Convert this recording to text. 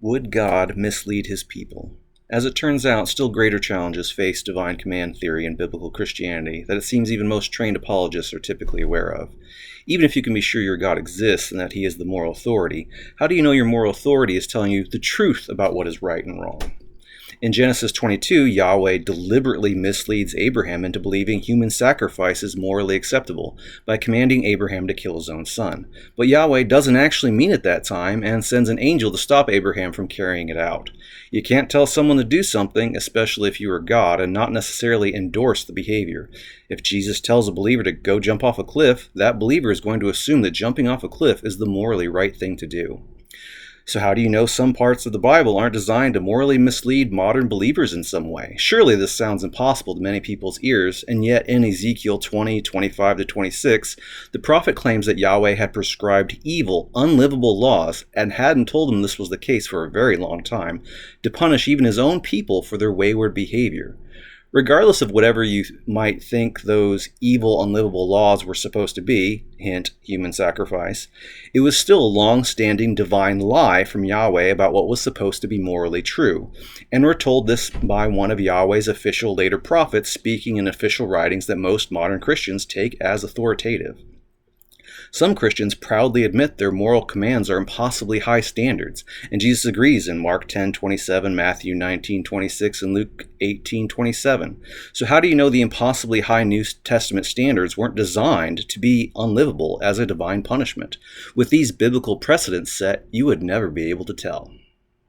Would God mislead his people? As it turns out, still greater challenges face divine command theory in biblical Christianity that it seems even most trained apologists are typically aware of. Even if you can be sure your God exists and that he is the moral authority, how do you know your moral authority is telling you the truth about what is right and wrong? In Genesis 22, Yahweh deliberately misleads Abraham into believing human sacrifice is morally acceptable by commanding Abraham to kill his own son. But Yahweh doesn't actually mean it that time and sends an angel to stop Abraham from carrying it out. You can't tell someone to do something, especially if you are God, and not necessarily endorse the behavior. If Jesus tells a believer to go jump off a cliff, that believer is going to assume that jumping off a cliff is the morally right thing to do. So how do you know some parts of the Bible aren't designed to morally mislead modern believers in some way? Surely this sounds impossible to many people's ears, and yet in Ezekiel 20:25-26, the prophet claims that Yahweh had prescribed evil, unlivable laws, and hadn't told him this was the case for a very long time, to punish even his own people for their wayward behavior. Regardless of whatever you might think those evil, unlivable laws were supposed to be, hint, human sacrifice, it was still a long-standing divine lie from Yahweh about what was supposed to be morally true, and we're told this by one of Yahweh's official later prophets speaking in official writings that most modern Christians take as authoritative. Some Christians proudly admit their moral commands are impossibly high standards, and Jesus agrees in Mark 10:27, Matthew 19:26, and Luke 18:27. So how do you know the impossibly high New Testament standards weren't designed to be unlivable as a divine punishment? With these biblical precedents set, you would never be able to tell.